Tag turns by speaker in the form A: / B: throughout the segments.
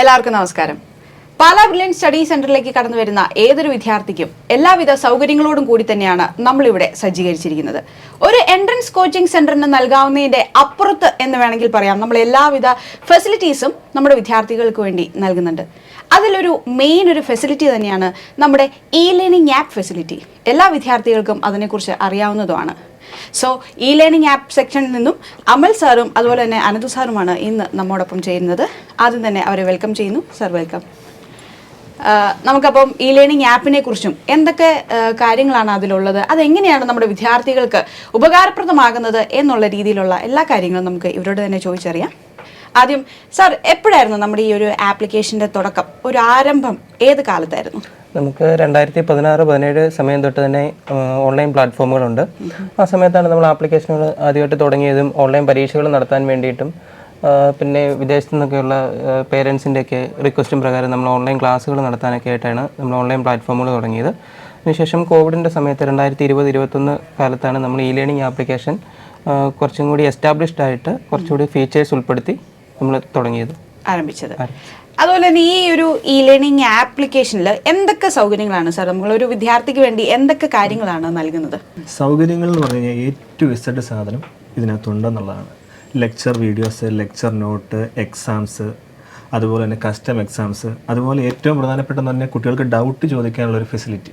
A: എല്ലാവർക്കും നമസ്കാരം. Pala brilliant study സെന്ററിലേക്ക് കടന്നു വരുന്ന ഏതൊരു വിദ്യാർത്ഥിക്കും എല്ലാവിധ സൗകര്യങ്ങളോടും കൂടി തന്നെയാണ് നമ്മളിവിടെ സജ്ജീകരിച്ചിരിക്കുന്നത്. ഒരു എൻട്രൻസ് കോച്ചിങ് സെന്ററിന് നൽകാവുന്നതിന്റെ അപ്പുറത്ത് എന്ന് വേണമെങ്കിൽ പറയാം, നമ്മൾ എല്ലാവിധ ഫെസിലിറ്റീസും നമ്മുടെ വിദ്യാർത്ഥികൾക്ക് വേണ്ടി നൽകുന്നുണ്ട്. അതിലൊരു മെയിൻ ഒരു ഫെസിലിറ്റി തന്നെയാണ് നമ്മുടെ ലേണിംഗ് ആപ്പ് ഫെസിലിറ്റി. എല്ലാ വിദ്യാർത്ഥികൾക്കും അതിനെക്കുറിച്ച് അറിയാവുന്നതുമാണ്. സോ ലേണിംഗ് ആപ്പ് സെക്ഷനിൽ നിന്നും അമൽ സാറും അതുപോലെ തന്നെ അനന്തു സാറുമാണ് ഇന്ന് നമ്മോടൊപ്പം ചേരുന്നത്. ആദ്യം തന്നെ അവരെ വെൽക്കം ചെയ്യുന്നു. Sir, welcome. നമുക്കപ്പം ലേണിംഗ് ആപ്പിനെ കുറിച്ചും എന്തൊക്കെ കാര്യങ്ങളാണ് അതിലുള്ളത്, അതെങ്ങനെയാണ് നമ്മുടെ വിദ്യാർത്ഥികൾക്ക് ഉപകാരപ്രദമാകുന്നത് എന്നുള്ള രീതിയിലുള്ള എല്ലാ കാര്യങ്ങളും നമുക്ക് ഇവരോട് തന്നെ ചോദിച്ചറിയാം. ആദ്യം സാർ, എപ്പോഴായിരുന്നു നമ്മുടെ ഈ ഒരു ആപ്ലിക്കേഷൻ്റെ തുടക്കം, ഒരു ആരംഭം ഏത് കാലത്തായിരുന്നു?
B: നമുക്ക് 2016-17 സമയം തൊട്ട് തന്നെ ഓൺലൈൻ പ്ലാറ്റ്ഫോമുകളുണ്ട്. ആ സമയത്താണ് നമ്മൾ ആപ്ലിക്കേഷനുകൾ ആദ്യമായിട്ട് തുടങ്ങിയതും ഓൺലൈൻ പരീക്ഷകൾ നടത്താൻ വേണ്ടിയിട്ടും പിന്നെ വിദേശത്തു നിന്നൊക്കെയുള്ള പേരൻസിൻ്റെയൊക്കെ റിക്വസ്റ്റും പ്രകാരം നമ്മൾ ഓൺലൈൻ ക്ലാസ്സുകൾ നടത്താനൊക്കെ ആയിട്ടാണ് നമ്മൾ ഓൺലൈൻ പ്ലാറ്റ്ഫോമുകൾ തുടങ്ങിയത്. അതിനുശേഷം കോവിഡിൻ്റെ സമയത്ത് 2020-21 കാലത്താണ് നമ്മൾ ലേണിംഗ് ആപ്ലിക്കേഷൻ കുറച്ചും കൂടി എസ്റ്റാബ്ലിഷ്ഡ് ആയിട്ട് കുറച്ചുകൂടി ഫീച്ചേഴ്സ് ഉൾപ്പെടുത്തി നമ്മൾ
A: ആരംഭിച്ചത്. അതുപോലെ തന്നെ ഈ ഒരു ലേണിംഗ് ആപ്ലിക്കേഷനിൽ എന്തൊക്കെ സൗകര്യങ്ങളാണ് സാർ നമ്മളൊരു വിദ്യാർത്ഥിക്ക് വേണ്ടി എന്തൊക്കെ കാര്യങ്ങളാണ് നൽകുന്നത്?
C: സൗകര്യങ്ങൾ എന്ന് പറഞ്ഞു കഴിഞ്ഞാൽ ഏറ്റവും ഇഷ്ടപ്പെട്ട സാധനം ഇതിനകത്തുണ്ടെന്നുള്ളതാണ്. Lecture videos, lecture note, exams, അതുപോലെ തന്നെ കസ്റ്റം എക്സാംസ്, അതുപോലെ ഏറ്റവും പ്രധാനപ്പെട്ടെന്ന് പറഞ്ഞാൽ കുട്ടികൾക്ക് ഡൗട്ട് ചോദിക്കാനുള്ളൊരു ഫെസിലിറ്റി,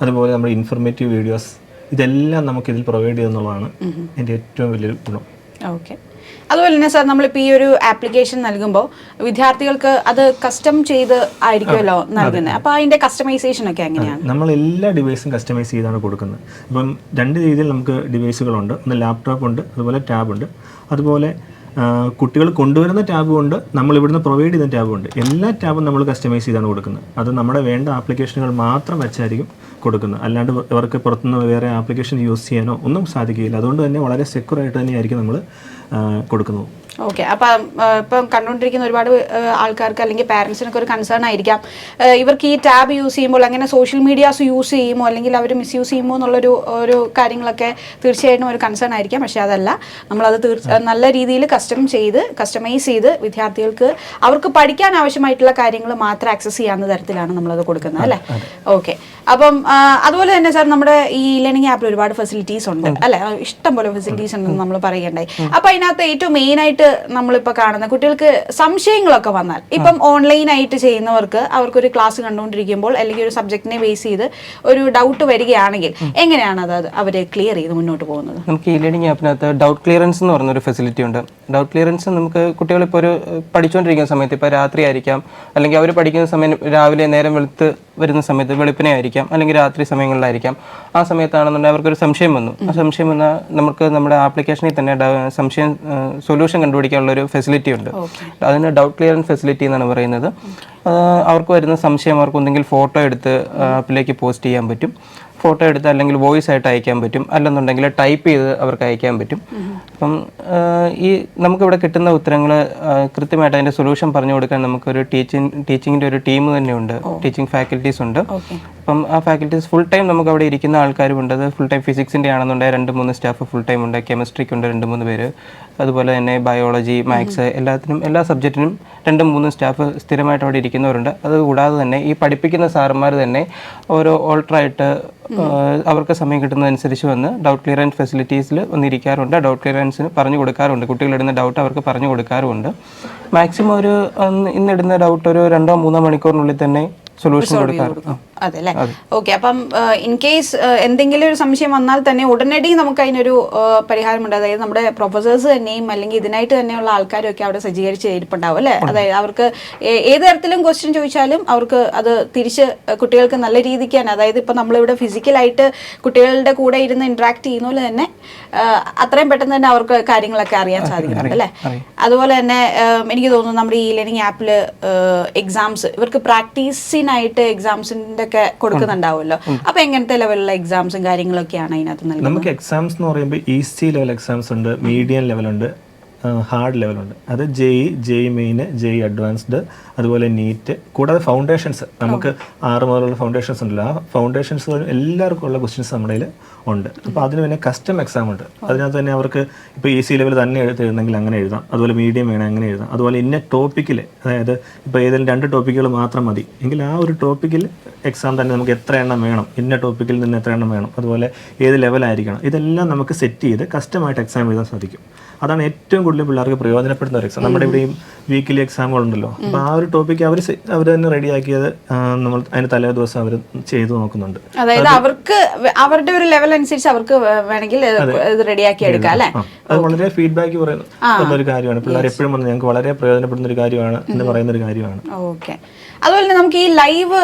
C: അതുപോലെ നമ്മുടെ ഇൻഫർമേറ്റീവ് വീഡിയോസ്, ഇതെല്ലാം നമുക്കിതിൽ പ്രൊവൈഡ് ചെയ്യുന്നുള്ളതാണ് എൻ്റെ ഏറ്റവും വലിയൊരു ഗുണം.
A: ഓക്കെ. അതുപോലെ തന്നെ സാർ, നമ്മളിപ്പോൾ ഈ ഒരു ആപ്ലിക്കേഷൻ നൽകുമ്പോൾ വിദ്യാർത്ഥികൾക്ക് അത് കസ്റ്റം ചെയ്ത് ആയിരിക്കുമല്ലോ നൽകുന്നത്. അപ്പോൾ അതിൻ്റെ കസ്റ്റമൈസേഷൻ ഒക്കെ എങ്ങനെയാണ്?
C: നമ്മൾ എല്ലാ ഡിവൈസും കസ്റ്റമൈസ് ചെയ്താണ് കൊടുക്കുന്നത്. ഇപ്പം രണ്ട് രീതിയിൽ നമുക്ക് ഡിവൈസുകളുണ്ട്. ഒന്ന് ലാപ്ടോപ്പ് ഉണ്ട്, അതുപോലെ ടാബ് ഉണ്ട്. അതുപോലെ കുട്ടികൾ കൊണ്ടുവരുന്ന ടാബും ഉണ്ട്, നമ്മൾ ഇവിടുന്ന് പ്രൊവൈഡ് ചെയ്യുന്ന ടാബും ഉണ്ട്. എല്ലാ ടാബും നമ്മൾ കസ്റ്റമൈസ് ചെയ്താണ് കൊടുക്കുന്നത്. അത് നമ്മുടെ വേണ്ട ആപ്ലിക്കേഷനുകൾ മാത്രം വെച്ചായിരിക്കും കൊടുക്കുന്നത്. അല്ലാണ്ട് ഇവർക്ക് പുറത്തുനിന്ന് വേറെ ആപ്ലിക്കേഷൻ യൂസ് ചെയ്യാനോ ഒന്നും സാധിക്കുകയില്ല. അതുകൊണ്ട് തന്നെ വളരെ സെക്യൂർ ആയിട്ട് തന്നെയായിരിക്കും നമ്മൾ കൊടുക്കുന്നത്.
A: ഓക്കെ. അപ്പം ഇപ്പം കണ്ടുകൊണ്ടിരിക്കുന്ന ഒരുപാട് ആൾക്കാർക്ക് അല്ലെങ്കിൽ പാരൻസിനൊക്കെ ഒരു കൺസേൺ ആയിരിക്കാം, ഇവർക്ക് ഈ ടാബ് യൂസ് ചെയ്യുമ്പോൾ അങ്ങനെ സോഷ്യൽ മീഡിയാസ് യൂസ് ചെയ്യുമോ അല്ലെങ്കിൽ അവർ മിസ്യൂസ് ചെയ്യുമോ എന്നുള്ളൊരു ഒരു കാര്യങ്ങളൊക്കെ തീർച്ചയായിട്ടും ഒരു കൺസേൺ ആയിരിക്കാം. പക്ഷേ അതല്ല, നമ്മളത് നല്ല രീതിയിൽ കസ്റ്റമൈസ് ചെയ്ത് വിദ്യാർത്ഥികൾക്ക് അവർക്ക് പഠിക്കാൻ ആവശ്യമായിട്ടുള്ള കാര്യങ്ങൾ മാത്രം ആക്സസ് ചെയ്യാവുന്ന തരത്തിലാണ് നമ്മളത് കൊടുക്കുന്നത്, അല്ലേ? ഓക്കെ. അപ്പം അതുപോലെ തന്നെ സാർ, നമ്മുടെ ഈ ലേണിംഗ് ആപ്പിൽ ഒരുപാട് ഫെസിലിറ്റീസ് ഉണ്ട്, അല്ലെ? ഇഷ്ടം പോലെ ഫെസിലിറ്റീസ് ഉണ്ടെന്ന് നമ്മൾ പറയുകയുണ്ടായി. അപ്പം അതിനകത്ത് ഏറ്റവും മെയിനായിട്ട് നമ്മളിപ്പോൾ കാണുന്ന കുട്ടികൾക്ക് സംശയങ്ങളൊക്കെ വന്നാൽ, ഇപ്പം ഓൺലൈനായിട്ട് ചെയ്യുന്നവർക്ക് അവർക്കൊരു ക്ലാസ് കണ്ടുകൊണ്ടിരിക്കുമ്പോൾ അല്ലെങ്കിൽ ഒരു സബ്ജക്റ്റിനെ ബേസ് ചെയ്ത് ഒരു ഡൗട്ട് വരികയാണെങ്കിൽ എങ്ങനെയാണ് അത് അവർ ക്ലിയർ ചെയ്ത് മുന്നോട്ട് പോകുന്നത്?
B: നമുക്ക് ഈ ലേണിംഗ് ആപ്പിനകത്ത് ഡൗട്ട് ക്ലിയറൻസ് എന്ന് പറഞ്ഞൊരു ഫെസിലിറ്റി ഉണ്ട്. ഡൗട്ട് ക്ലിയറൻസ് നമുക്ക് കുട്ടികളിപ്പോൾ ഒരു പഠിച്ചുകൊണ്ടിരിക്കുന്ന സമയത്ത്, ഇപ്പോൾ രാത്രി ആയിരിക്കാം, അല്ലെങ്കിൽ അവർ പഠിക്കുന്ന സമയം രാവിലെ നേരം വെളുത്ത് വരുന്ന സമയത്ത്, വെളുപ്പിനെ ആയിരിക്കാം, അല്ലെങ്കിൽ രാത്രി സമയങ്ങളിലായിരിക്കാം. ആ സമയത്താണെന്നുണ്ടെങ്കിൽ അവർക്കൊരു സംശയം വന്നു. ആ സംശയം വന്നാൽ നമുക്ക് നമ്മുടെ ആപ്ലിക്കേഷനിൽ തന്നെ സംശയം സൊല്യൂഷൻ കണ്ടുപിടിക്കാനുള്ളൊരു ഫെസിലിറ്റി ഉണ്ട്. അതിന് ഡൗട്ട് ക്ലിയറൻസ് ഫെസിലിറ്റി എന്നാണ് പറയുന്നത്. അവർക്ക് വരുന്ന സംശയം അവർക്ക് എന്തെങ്കിലും ഫോട്ടോ എടുത്ത് ആപ്പിലേക്ക് പോസ്റ്റ് ചെയ്യാൻ പറ്റും. ഫോട്ടോ എടുത്ത് അല്ലെങ്കിൽ വോയിസ് ആയിട്ട് അയക്കാൻ പറ്റും, അല്ലെന്നുണ്ടെങ്കിൽ ടൈപ്പ് ചെയ്ത് അവർക്ക് അയക്കാൻ പറ്റും. അപ്പം ഈ നമുക്കിവിടെ കിട്ടുന്ന ഉത്തരങ്ങൾ കൃത്യമായിട്ട് അതിൻ്റെ സൊല്യൂഷൻ പറഞ്ഞു കൊടുക്കാൻ നമുക്കൊരു ടീച്ചിങ്ങിൻ്റെ ഒരു ടീം തന്നെയുണ്ട്, ടീച്ചിങ് ഫാക്കൽറ്റീസ് ഉണ്ട്. അപ്പം ആ ഫാക്കൽറ്റീസ് ഫുൾ ടൈം നമുക്ക് അവിടെ ഇരിക്കുന്ന ആൾക്കാരുമുണ്ട്. അത് ഫുൾ ടൈം ഫിസിക്സിൻ്റെ ആണെന്നുണ്ടെങ്കിൽ 2-3 സ്റ്റാഫ് ഫുൾ ടൈം ഉണ്ട്, കെമിസ്ട്രിക്കുണ്ട് 2-3 പേര്, അതുപോലെ തന്നെ ബയോളജി, മാത്സ്, എല്ലാ സബ്ജക്റ്റിനും 2-3 സ്റ്റാഫ് സ്ഥിരമായിട്ട് അവിടെ ഇരിക്കുന്നവരുണ്ട്. അതുകൂടാതെ തന്നെ ഈ പഠിപ്പിക്കുന്ന സാറന്മാർ തന്നെ ഓരോ ഓൾട്ടറായിട്ട് അവർക്ക് സമയം കിട്ടുന്നതനുസരിച്ച് വന്ന് ഡൗട്ട് ക്ലിയറൻസ് ഫെസിലിറ്റീസിൽ വന്നിരിക്കാറുണ്ട്. ഡൗട്ട് ക്ലിയറൻസിന് പറഞ്ഞു കൊടുക്കാറുണ്ട്, കുട്ടികളിടുന്ന ഡൗട്ട് അവർക്ക് പറഞ്ഞു കൊടുക്കാറുമുണ്ട്. മാക്സിമം ഇന്നിടുന്ന ഡൗട്ട് ഒരു 2-3 മണിക്കൂറിനുള്ളിൽ തന്നെ സൊല്യൂഷൻ കൊടുക്കാറുണ്ട്.
A: അതെ അല്ലേ? ഓക്കെ. അപ്പം ഇൻ കേസ് എന്തെങ്കിലും ഒരു സംശയം വന്നാൽ തന്നെ ഉടനടി നമുക്ക് അതിനൊരു പരിഹാരമുണ്ട്. അതായത് നമ്മുടെ പ്രൊഫസേഴ്സ് തന്നെയും അല്ലെങ്കിൽ ഇതിനായിട്ട് തന്നെയുള്ള ആൾക്കാരും ഒക്കെ അവിടെ സജ്ജീകരിച്ച് ഇരിപ്പുണ്ടാവും, അല്ലേ? അതായത് അവർക്ക് ഏത് തരത്തിലും ക്വസ്റ്റ്യൻ ചോദിച്ചാലും അവർക്ക് അത് തിരിച്ച് കുട്ടികൾക്ക് നല്ല രീതിക്ക് തന്നെ, അതായത് ഇപ്പം നമ്മളിവിടെ ഫിസിക്കലായിട്ട് കുട്ടികളുടെ കൂടെ ഇരുന്ന് ഇന്ററാക്ട് ചെയ്യുന്ന പോലെ തന്നെ അത്രയും പെട്ടെന്ന് തന്നെ അവർക്ക് കാര്യങ്ങളൊക്കെ അറിയാൻ സാധിക്കുന്നുണ്ട്, അല്ലേ? അതുപോലെ തന്നെ എനിക്ക് തോന്നുന്നു നമ്മുടെ ഈ ലേണിംഗ് ആപ്പിൽ എക്സാംസ്, ഇവർക്ക് പ്രാക്ടീസിനായിട്ട് എക്സാംസിൻ്റെ ഒക്കെ കൊടുക്കുന്നുണ്ടാവുമല്ലോ. അപ്പൊ എങ്ങനത്തെ ലെവലിലുള്ള എക്സാംസും കാര്യങ്ങളൊക്കെയാണ് അതിനകത്ത് നൽകുന്നത്?
C: നമുക്ക് എക്സാംസ് എന്ന് പറയുമ്പോൾ ഈസി ലെവൽ എക്സാംസ് ഉണ്ട്, മീഡിയം ലെവലുണ്ട്, ഹാർഡ് ലെവലുണ്ട്. അത് JEE മെയിൻ, JEE അഡ്വാൻസ്ഡ്, അതുപോലെ നീറ്റ്, കൂടാതെ ഫൗണ്ടേഷൻസ്. നമുക്ക് 6 മുതലുള്ള ഫൗണ്ടേഷൻസ് ഉണ്ടല്ലോ, ആ ഫൗണ്ടേഷൻസ് എല്ലാവർക്കും ഉള്ള ക്വസ്റ്റ്യൻസ് നമ്മുടെ കയ്യിൽ ഉണ്ട്. അപ്പോൾ അതിന് പിന്നെ കസ്റ്റം എക്സാം ഉണ്ട്. അതിനകത്ത് തന്നെ അവർക്ക് ഇപ്പോൾ ഈസി ലെവൽ തന്നെ എഴുതണമെങ്കിൽ അങ്ങനെ എഴുതാം, അതുപോലെ മീഡിയം വേണം അങ്ങനെ എഴുതാം. അതുപോലെ ഇന്ന ടോപ്പിക്കിൽ, അതായത് ഇപ്പോൾ ഏതെങ്കിലും 2 ടോപ്പിക്കുകൾ മാത്രം മതി എങ്കിൽ ആ ഒരു ടോപ്പിക്കിൽ എക്സാം തന്നെ നമുക്ക് എത്ര എണ്ണം വേണം, ഇന്ന ടോപ്പിക്കിൽ നിന്ന് എത്ര എണ്ണം വേണം, അതുപോലെ ഏത് ലെവലായിരിക്കണം, ഇതെല്ലാം നമുക്ക് സെറ്റ് ചെയ്ത് കസ്റ്റമായിട്ട് എക്സാം എഴുതാൻ സാധിക്കും. അതാണ് ഏറ്റവും കൂടുതൽ പിള്ളേർക്ക് പ്രയോജനപ്പെടുന്ന ഒരു എക്സാം. നമ്മുടെ ഇവിടെയും വീക്കിലി എക്സാമുകളുണ്ടല്ലോ, അപ്പോൾ ആ ഒരു ടോപ്പിക്ക് അവർ തന്നെ റെഡിയാക്കിയത് നമ്മൾ അതിന് തലേ ദിവസം അവർ ചെയ്തു നോക്കുന്നുണ്ട്.
A: അതായത് അവർക്ക് അവരുടെ ഒരു ലെവൽ അനുസരിച്ച് അവർക്ക് വേണമെങ്കിൽ റെഡിയാക്കി എടുക്കാം അല്ലേ.
C: അത് വളരെ ഫീഡ്ബാക്ക് പറയുന്ന ഒരു കാര്യമാണ്. പിള്ളേർ എപ്പോഴും പറഞ്ഞു ഞങ്ങൾക്ക് വളരെ പ്രയോജനപ്പെടുന്ന ഒരു കാര്യമാണ് എന്ന് പറയുന്ന ഒരു കാര്യമാണ്.
A: ഓക്കെ. അതുപോലെ തന്നെ നമുക്ക് ഈ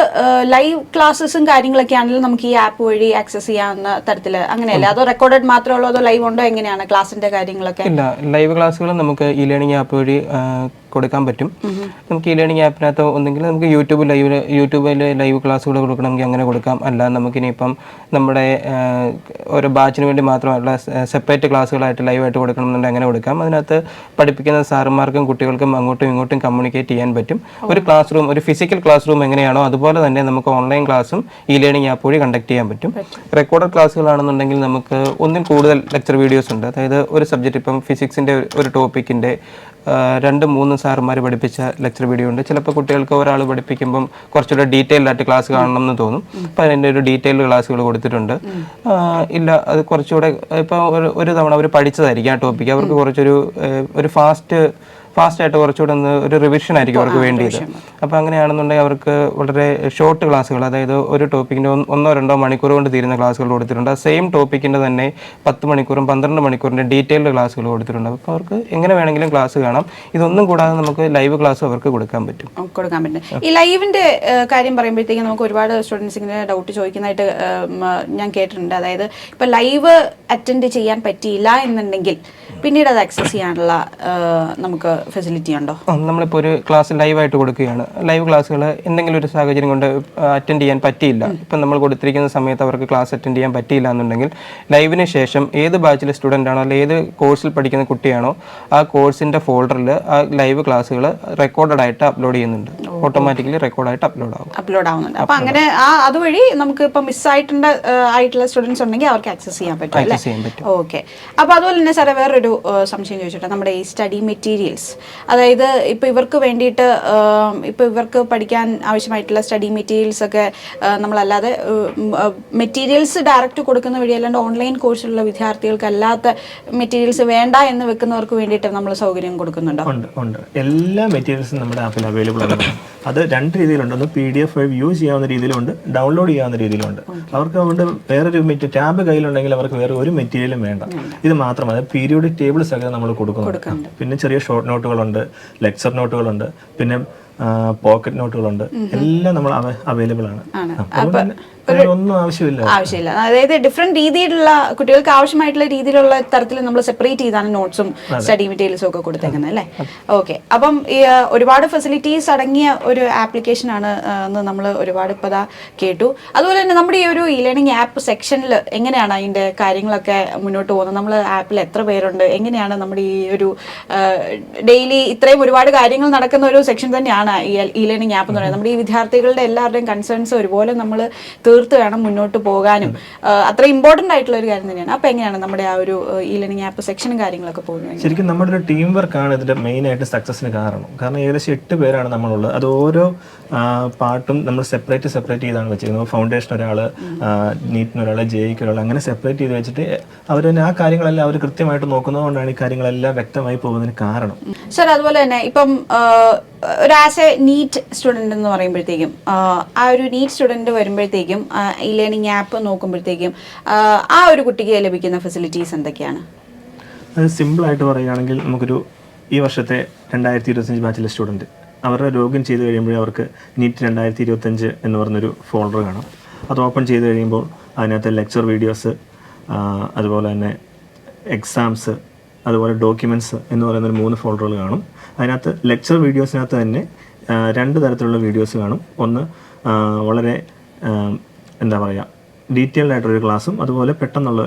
A: ലൈവ് ക്ലാസ്സസും കാര്യങ്ങളൊക്കെ ആണെങ്കിലും നമുക്ക് ഈ ആപ്പ് വഴി ആക്സസ് ചെയ്യാവുന്ന തരത്തിൽ അങ്ങനെയല്ലേ? അതോ റെക്കോർഡഡ് മാത്രമേ ഉള്ളൂ, അതോ ലൈവ് ഉണ്ടോ, എങ്ങനെയാണ് ക്ലാസിന്റെ കാര്യങ്ങളൊക്കെ?
B: ഇല്ല, ലൈവ് ക്ലാസ്സുകൾ നമുക്ക് ഇ ലേണിംഗ് ആപ്പ് വഴി കൊടുക്കാൻ പറ്റും. നമുക്ക് ഇ ലേണിംഗ് ആപ്പിനകത്ത് ഒന്നെങ്കിൽ നമുക്ക് യൂട്യൂബിൽ ലൈവ് ക്ലാസ്സുകൾ കൊടുക്കണമെങ്കിൽ അങ്ങനെ കൊടുക്കാം. അല്ല നമുക്കിനിയിപ്പം നമ്മുടെ ഓരോ ബാച്ചിന് വേണ്ടി മാത്രമല്ല സെപ്പറേറ്റ് ക്ലാസ്സുകളായിട്ട് ലൈവായിട്ട് കൊടുക്കണമെന്നുണ്ടെങ്കിൽ അങ്ങനെ കൊടുക്കാം. അതിനകത്ത് പഠിപ്പിക്കുന്ന സാറുമാർക്കും കുട്ടികൾക്കും അങ്ങോട്ടും ഇങ്ങോട്ടും കമ്മ്യൂണിക്കേറ്റ് ചെയ്യാൻ പറ്റും. ഒരു ക്ലാസ് റൂം, ഒരു ഫിസിക്കൽ ക്ലാസ് റൂം എങ്ങനെയാണോ അതുപോലെ തന്നെ നമുക്ക് ഓൺലൈൻ ക്ലാസ്സും ഇ ലേണിംഗ് ആപ്പ് വഴി കണ്ടക്ട് ചെയ്യാൻ പറ്റും. റെക്കോർഡഡ് ക്ലാസ്സുകളാണെന്നുണ്ടെങ്കിൽ നമുക്ക് ഒന്നിൽ കൂടുതൽ ലെക്ചർ വീഡിയോസ് ഉണ്ട്. അതായത് ഒരു സബ്ജക്റ്റ്, ഇപ്പം ഫിസിക്സിൻ്റെ ഒരു ടോപ്പിക്കിൻ്റെ 2-3 സാറുമാർ പഠിപ്പിച്ച ലെക്ചർ വീഡിയോ ഉണ്ട്. ചിലപ്പോൾ കുട്ടികൾക്ക് ഒരാൾ പഠിപ്പിക്കുമ്പം കുറച്ചുകൂടെ ഡീറ്റെയിൽഡ് ആയിട്ട് ക്ലാസ് കാണണം എന്ന് തോന്നും. അപ്പോൾ അതിൻ്റെ ഒരു ഡീറ്റെയിൽഡ് ക്ലാസ്സുകൾ കൊടുത്തിട്ടുണ്ട്. ഇല്ല, അത് കുറച്ചുകൂടെ ഇപ്പോൾ ഒരു തവണ അവർ പഠിച്ചതായിരിക്കും ആ ടോപ്പിക്ക്, അവർക്ക് കുറച്ചൊരു ഫാസ്റ്റായിട്ട് കുറച്ചുകൂടെ ഒരു റിവിഷൻ ആയിരിക്കും അവർക്ക് വേണ്ടിയത്. അപ്പോൾ അങ്ങനെയാണെന്നുണ്ടെങ്കിൽ അവർക്ക് വളരെ ഷോർട്ട് ക്ലാസ്സുകൾ, അതായത് ഒരു ടോപ്പിക്കിൻ്റെ 1-2 മണിക്കൂർ കൊണ്ട് തീരുന്ന ക്ലാസ്സുകൾ കൊടുത്തിട്ടുണ്ട്. സെയിം ടോപ്പിക്കിൻ്റെ തന്നെ 10 മണിക്കൂറും 12 മണിക്കൂറിൻ്റെ ഡീറ്റെയിൽഡ് ക്ലാസ്സുകൾ കൊടുത്തിട്ടുണ്ട്. അപ്പോൾ അവർക്ക് എങ്ങനെ വേണമെങ്കിലും ക്ലാസ് കാണാം. ഇതൊന്നും കൂടാതെ നമുക്ക് ലൈവ് ക്ലാസ് അവർക്ക് കൊടുക്കാൻ പറ്റും.
A: ഈ ലൈവിൻ്റെ കാര്യം പറയുമ്പോഴത്തേക്കും നമുക്ക് ഒരുപാട് സ്റ്റുഡൻസ് ഇങ്ങനെ ഡൗട്ട് ചോദിക്കുന്നതായിട്ട് ഞാൻ കേട്ടിട്ടുണ്ട്. അതായത് ഇപ്പോൾ ലൈവ് അറ്റൻഡ് ചെയ്യാൻ പറ്റിയില്ല എന്നുണ്ടെങ്കിൽ പിന്നീട് അത് ആക്സസ് ചെയ്യാനുള്ള നമുക്ക് ഫെസിലിറ്റി ഉണ്ടോ?
B: നമ്മളിപ്പോൾ ഒരു ക്ലാസ് ലൈവായിട്ട് കൊടുക്കുകയാണ്. ലൈവ് ക്ലാസ്സുകൾ എന്തെങ്കിലും ഒരു സാഹചര്യം കൊണ്ട് അറ്റൻഡ് ചെയ്യാൻ പറ്റിയില്ല, ഇപ്പം നമ്മൾ കൊടുത്തിരിക്കുന്ന സമയത്ത് അവർക്ക് ക്ലാസ് അറ്റൻഡ് ചെയ്യാൻ പറ്റിയില്ല എന്നുണ്ടെങ്കിൽ ലൈവിന് ശേഷം ഏത് ബാച്ചിലെ സ്റ്റുഡൻ്റ് ആണോ അല്ലെങ്കിൽ ഏത് കോഴ്സിൽ പഠിക്കുന്ന കുട്ടിയാണോ ആ കോഴ്സിൻ്റെ ഫോൾഡറിൽ ആ ലൈവ് ക്ലാസ്സുകൾ റെക്കോർഡഡ് ആയിട്ട് അപ്ലോഡ് ചെയ്യുന്നുണ്ട്. ഓട്ടോമാറ്റിക്കലി റെക്കോർഡായിട്ട് അപ്ലോഡ് ആവുന്നുണ്ട്.
A: അപ്പം അങ്ങനെ അതുവഴി നമുക്ക് ഇപ്പം മിസ്സായിട്ടുള്ള സ്റ്റുഡൻസ് ഉണ്ടെങ്കിൽ അവർക്ക് ആക്സസ് ചെയ്യാൻ പറ്റും അല്ലേ? ഓക്കെ. അപ്പോൾ അതുപോലെ തന്നെ സാറേ വേറൊരു സംശയം ചോദിച്ചിട്ട്, നമ്മുടെ ഈ സ്റ്റഡി മെറ്റീരിയൽസ്, അതായത് ഇപ്പോൾ ഇവർക്ക് വേണ്ടിയിട്ട് ഇപ്പോൾ ഇവർക്ക് പഠിക്കാൻ ആവശ്യമായിട്ടുള്ള സ്റ്റഡി മെറ്റീരിയൽസ് ഒക്കെ നമ്മളല്ലാതെ മെറ്റീരിയൽസ് ഡയറക്റ്റ് കൊടുക്കുന്ന വഴി, അല്ലാണ്ട് ഓൺലൈൻ കോഴ്സിലുള്ള വിദ്യാർത്ഥികൾക്ക് അല്ലാത്ത മെറ്റീരിയൽസ് വേണ്ട എന്ന് വെക്കുന്നവർക്ക് വേണ്ടിയിട്ട് നമ്മൾ സൗകര്യം കൊടുക്കുന്നുണ്ടോ?
C: ഉണ്ട്. എല്ലാ മെറ്റീരിയൽസും നമ്മുടെ ആപ്പിൽ അവൈലബിൾ ആണ്. അത് 2 രീതിയിലുണ്ട്. ഒന്ന് PDF യൂസ് ചെയ്യാവുന്ന രീതിയിലുണ്ട്, ഡൗൺലോഡ് ചെയ്യാവുന്ന രീതിയിലുണ്ട്. അവർക്ക് അതുകൊണ്ട് വേറൊരു ടാബ് കയ്യിലുണ്ടെങ്കിൽ അവർക്ക് വേറെ ഒരു മെറ്റീരിയലും വേണ്ട. ഇത് മാത്രമല്ല പീരിയോഡിക് ടേബിൾസ് ഒക്കെ നമ്മൾ കൊടുക്കുന്നുണ്ട്. പിന്നെ ചെറിയ ഷോർട്ട് നോട്ടുകളുണ്ട്, ലെക്ചർ നോട്ടുകളുണ്ട്, പിന്നെ പോക്കറ്റ് നോട്ടുകളുണ്ട്. എല്ലാം നമ്മൾ അവൈലബിൾ ആണ്. ഒന്നും ആവശ്യമില്ല.
A: അതായത് ഡിഫറെന്റ് രീതിയിലുള്ള കുട്ടികൾക്ക് ആവശ്യമായിട്ടുള്ള രീതിയിലുള്ള തരത്തിൽ നമ്മൾ സെപ്പറേറ്റ് ചെയ്താണ് നോട്ട്സും സ്റ്റഡി മെറ്റീരിയൽസും ഒക്കെ കൊടുത്തേക്കുന്നത് അല്ലേ? ഓക്കെ. അപ്പം ഈ ഒരുപാട് ഫെസിലിറ്റീസ് അടങ്ങിയ ഒരു ആപ്ലിക്കേഷൻ ആണ് എന്ന് നമ്മൾ ഒരുപാട് ഇപ്പോൾ കേട്ടു. അതുപോലെ തന്നെ നമ്മുടെ ഈ ഒരു ഇ ലേണിംഗ് ആപ്പ് സെക്ഷനിൽ എങ്ങനെയാണ് അതിൻ്റെ കാര്യങ്ങളൊക്കെ മുന്നോട്ട് പോകുന്നത്? നമ്മൾ ആപ്പിൽ എത്ര പേരുണ്ട്? എങ്ങനെയാണ് നമ്മുടെ ഈ ഒരു ഡെയിലി ഇത്രയും ഒരുപാട് കാര്യങ്ങൾ നടക്കുന്ന ഒരു സെക്ഷൻ തന്നെയാണ് ഈ ഇ ലേണിംഗ് ആപ്പ് എന്ന് പറയുന്നത്. നമ്മുടെ ഈ വിദ്യാർത്ഥികളുടെ എല്ലാവരുടെയും കൺസേൺസ് ഒരുപോലെ നമ്മൾ തീർത്ത് വേണം മുന്നോട്ട് പോകാനും. അത്ര ഇമ്പോർട്ടൻ്റ് ആയിട്ടുള്ള ഒരു കാര്യം തന്നെയാണ്. അപ്പോൾ എങ്ങനെയാണ് നമ്മുടെ ആ ഒരു ഇ ലേണിംഗ് ആപ്പ് സെക്ഷനും കാര്യങ്ങളൊക്കെ പോകുന്നത്?
C: ശരിക്കും നമ്മുടെ ഒരു ടീം വർക്കാണ് ഇതിൻ്റെ മെയിനായിട്ട് സക്സസിന് കാരണം ഏകദേശം 8 പേരാണ് നമ്മളുള്ളത്. അത് ഓരോ പാർട്ടും നമ്മൾ സെപ്പറേറ്റ് ചെയ്താണ് വെച്ചിരിക്കുന്നത്. ഫൗണ്ടേഷൻ ഒരാൾ, നീറ്റിന് ഒരാൾ, ജെയ്ക്ക് ഒരാൾ, അങ്ങനെ സെപ്പറേറ്റ് ചെയ്ത് വെച്ചിട്ട് അവർ തന്നെ ആ കാര്യങ്ങളെല്ലാം അവർ കൃത്യമായിട്ട് നോക്കുന്നതുകൊണ്ടാണ് ഈ കാര്യങ്ങളെല്ലാം വ്യക്തമായി പോകുന്നതിന് കാരണം.
A: സർ, അതുപോലെ തന്നെ ഇപ്പം ഒരു ആസ് എ നീറ്റ് സ്റ്റുഡൻറ് എന്ന് പറയുമ്പോഴത്തേക്കും ആ ഒരു നീറ്റ് സ്റ്റുഡൻറ്റ് വരുമ്പോഴത്തേക്കും ഇ ലേണിംഗ് ആപ്പ് നോക്കുമ്പോഴത്തേക്കും ആ ഒരു കുട്ടിക്ക് ലഭിക്കുന്ന ഫെസിലിറ്റീസ് എന്തൊക്കെയാണ്?
C: അത് സിമ്പിളായിട്ട് പറയുകയാണെങ്കിൽ നമുക്കൊരു ഈ വർഷത്തെ 2025 ബാച്ചിലെ സ്റ്റുഡൻറ്റ് അവരുടെ ലോഗിൻ ചെയ്ത് കഴിയുമ്പോഴേ അവർക്ക് നീറ്റ് 2025 എന്ന് പറഞ്ഞൊരു ഫോൾഡർ കാണാം. അത് ഓപ്പൺ ചെയ്ത് കഴിയുമ്പോൾ അതിനകത്ത് ലെക്ചർ വീഡിയോസ്, അതുപോലെ തന്നെ എക്സാംസ്, അതുപോലെ ഡോക്യുമെൻറ്റ്സ് എന്ന് പറയുന്നൊരു 3 ഫോൾഡറുകൾ കാണും. അതിനകത്ത് ലെക്ചർ വീഡിയോസിനകത്ത് തന്നെ 2 തരത്തിലുള്ള വീഡിയോസ് കാണും. ഒന്ന് വളരെ എന്താ പറയുക ഡീറ്റെയിൽഡ് ആയിട്ടുള്ളൊരു ക്ലാസ്സും അതുപോലെ പെട്ടെന്നുള്ള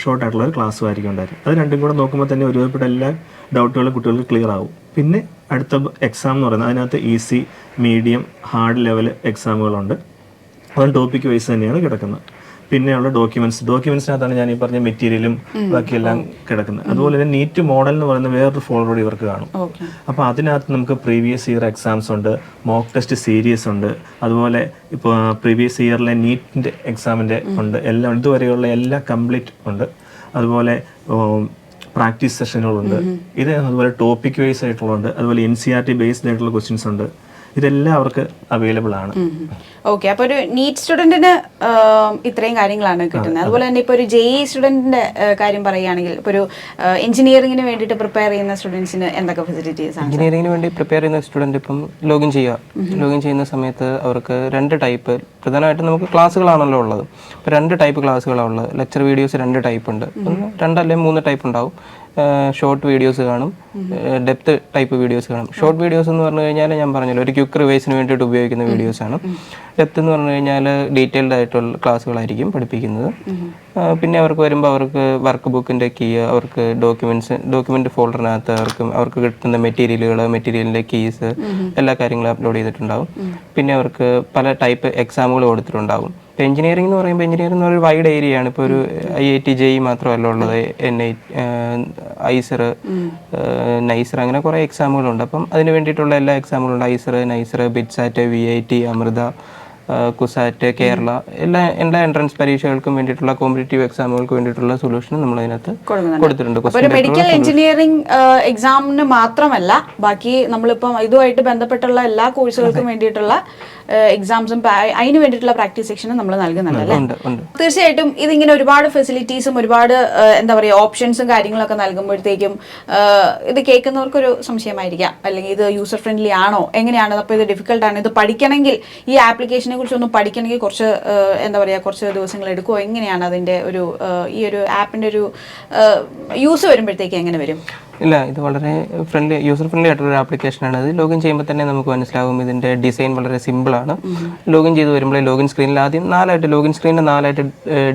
C: ഷോർട്ടായിട്ടുള്ളൊരു ക്ലാസ്സും ആയിരിക്കും ഉണ്ടായിരിക്കും. അത് രണ്ടും കൂടെ നോക്കുമ്പോൾ തന്നെ ഒരുപാട് എല്ലാ ഡൗട്ടുകളും കുട്ടികൾക്ക് ക്ലിയർ ആവും. പിന്നെ അടുത്ത എക്സാം എന്ന് പറയുന്നത് അതിനകത്ത് ഈസി, മീഡിയം, ഹാർഡ് ലെവൽ എക്സാമുകളുണ്ട്. അതും ടോപ്പിക് വൈസ് തന്നെയാണ് കിടക്കുന്നത്. പിന്നെയുള്ള ഡോക്യുമെന്റ്സിനകത്താണ് ഞാൻ ഈ പറഞ്ഞ മെറ്റീരിയലും ബാക്കിയെല്ലാം കിടക്കുന്നത്. അതുപോലെ തന്നെ നീറ്റ് മോഡൽ എന്ന് പറയുന്ന വേറൊരു ഫോൾഡർ ഇവർക്ക് കാണും. അപ്പോൾ അതിനകത്ത് നമുക്ക് പ്രീവിയസ് ഇയർ എക്സാംസ് ഉണ്ട്, മോക്ക് ടെസ്റ്റ് സീരീസ് ഉണ്ട്, അതുപോലെ ഇപ്പോൾ പ്രീവിയസ് ഇയറിലെ നീറ്റിൻ്റെ എക്സാമിൻ്റെ ഉണ്ട്, എല്ലാം ഇതുവരെയുള്ള എല്ലാം കംപ്ലീറ്റ് ഉണ്ട്. അതുപോലെ പ്രാക്ടീസ് സെഷനുകളുണ്ട്. ഇത് അതുപോലെ ടോപ്പിക് വൈസ് ആയിട്ടുള്ളതുണ്ട്. അതുപോലെ NCERT ബേസ്ഡ് ആയിട്ടുള്ള ക്വസ്റ്റ്യൻസ് ഉണ്ട്. ഇതെല്ലാം അവർക്ക് അവൈലബിൾ ആണ്.
A: ഓക്കെ, അപ്പോൾ ഒരു നീറ്റ് സ്റ്റുഡന്റിന് ഇത്രയും കാര്യങ്ങളാണ് കിട്ടുന്നത്. അതുപോലെ തന്നെ ഇപ്പോൾ ഒരു JEE സ്റ്റുഡന്റിന്റെ കാര്യം പറയുകയാണെങ്കിൽ, ഇപ്പോൾ ഒരു എഞ്ചിനീയറിംഗിന് വേണ്ടിയിട്ട് പ്രിപ്പയർ ചെയ്യുന്ന സ്റ്റുഡൻസിന് എന്തൊക്കെ ഫെസിലിറ്റീസ് ആണ്?
B: എഞ്ചിനീയറിംഗിന് വേണ്ടി പ്രിപ്പയർ ചെയ്യുന്ന സ്റ്റുഡൻറ്റ് ഇപ്പം ലോഗിൻ ചെയ്യുന്ന സമയത്ത് അവർക്ക് 2 ടൈപ്പ്, പ്രധാനമായിട്ടും നമുക്ക് ക്ലാസ്സുകളാണല്ലോ ഉള്ളത്. ഇപ്പോൾ 2 ടൈപ്പ് ക്ലാസ്സുകളാണ് ഉള്ളത്. ലെക്ചർ വീഡിയോസ് 2 ടൈപ്പ് ഉണ്ട്. 2 അല്ലെങ്കിൽ 3 ടൈപ്പ് ഉണ്ടാവും. ഷോർട്ട് വീഡിയോസ് കാണും, ഡെപ്ത് ടൈപ്പ് വീഡിയോസ് കാണും. ഷോർട്ട് വീഡിയോസ് എന്ന് പറഞ്ഞു കഴിഞ്ഞാൽ ഞാൻ പറഞ്ഞല്ലോ ഒരു ക്വിക്ക് റിവൈസിന് വേണ്ടിയിട്ട് ഉപയോഗിക്കുന്ന വീഡിയോസാണ്. ഡെപ്ത് എന്ന് പറഞ്ഞു കഴിഞ്ഞാൽ ഡീറ്റെയിൽഡ് ആയിട്ടുള്ള ക്ലാസ്സുകളായിരിക്കും പഠിപ്പിക്കുന്നത്. പിന്നെ അവർക്ക് വരുമ്പോൾ അവർക്ക് വർക്ക് ബുക്കിൻ്റെ കീ, അവർക്ക് ഡോക്യുമെൻ്റ് ഫോൾഡറിനകത്ത് അവർക്ക് കിട്ടുന്ന മെറ്റീരിയലിൻ്റെ കീസ്, എല്ലാ കാര്യങ്ങളും അപ്ലോഡ് ചെയ്തിട്ടുണ്ടാവും. പിന്നെ അവർക്ക് പല ടൈപ്പ് എക്സാമുകൾ കൊടുത്തിട്ടുണ്ടാവും. ഇപ്പോൾ എഞ്ചിനീയറിംഗ് എന്ന് പറയുമ്പോൾ എഞ്ചിനീയറിംഗ് ഒരു വൈഡ് ഏരിയ ആണ്. ഇപ്പോൾ ഒരു IIT JEE മാത്രമല്ല ഉള്ളത്, ISER, NICER, അങ്ങനെ കുറേ എക്സാമുകളുണ്ട്. അപ്പം അതിന് വേണ്ടിയിട്ടുള്ള എല്ലാ എക്സാമുകളുണ്ട്. NICER, BITSAT, VIT, Amrita, CUSAT, Kerala, എല്ലാ എൻട്രൻസ് പരീക്ഷകൾക്കും വേണ്ടിയിട്ടുള്ള കോമ്പറ്റീറ്റീവ് എക്സാമുകൾക്ക് വേണ്ടിയിട്ടുള്ള സൊല്യൂഷൻ നമ്മൾ അതിനകത്ത് കൊടുത്തിട്ടുണ്ട്.
A: ഒരു മെഡിക്കൽ എഞ്ചിനീയറിംഗ് എക്സാമിന് മാത്രമല്ല, ബാക്കി നമ്മളിപ്പം ഇതുമായിട്ട് ബന്ധപ്പെട്ടുള്ള എല്ലാ കോഴ്സുകൾക്കും വേണ്ടിയിട്ടുള്ള എക്സാംസും അതിന് വേണ്ടിയിട്ടുള്ള പ്രാക്ടീസ് സെക്ഷനും നമ്മൾ നൽകുന്നുണ്ടല്ലേ? തീർച്ചയായിട്ടും ഇതിങ്ങനെ ഒരുപാട് ഫെസിലിറ്റീസും ഒരുപാട് എന്താ പറയുക ഓപ്ഷൻസും കാര്യങ്ങളൊക്കെ നൽകുമ്പോഴത്തേക്കും ഇത് കേൾക്കുന്നവർക്കൊരു സംശയമായിരിക്കാം, അല്ലെങ്കിൽ ഇത് യൂസർ ഫ്രണ്ട്ലി ആണോ, എങ്ങനെയാണ്, അപ്പോൾ ഇത് ഡിഫിക്കൽട്ടാണ്, ഇത് പഠിക്കണമെങ്കിൽ ഈ ആപ്ലിക്കേഷനെ കുറിച്ചൊന്നും പഠിക്കണമെങ്കിൽ കുറച്ച് എന്താ പറയുക കുറച്ച് ദിവസങ്ങൾ എടുക്കുമോ, എങ്ങനെയാണ് അതിൻ്റെ ഒരു ഈ ഒരു ആപ്പിൻ്റെ ഒരു യൂസ് വരുമ്പോഴത്തേക്ക് എങ്ങനെ വരും?
B: ഇല്ല, ഇത് വളരെ യൂസർ ഫ്രണ്ട്ലി ആയിട്ടുള്ള ആപ്ലിക്കേഷനാണ്. ഇത് ലോഗിൻ ചെയ്യുമ്പോൾ തന്നെ നമുക്ക് മനസ്സിലാവും ഇതിൻ്റെ ഡിസൈൻ വളരെ സിമ്പിളാണ്. ലോഗിൻ ചെയ്ത് വരുമ്പോൾ ലോഗിൻ സ്ക്രീനിൽ ആദ്യം ലോഗിൻ സ്ക്രീനിൽ 4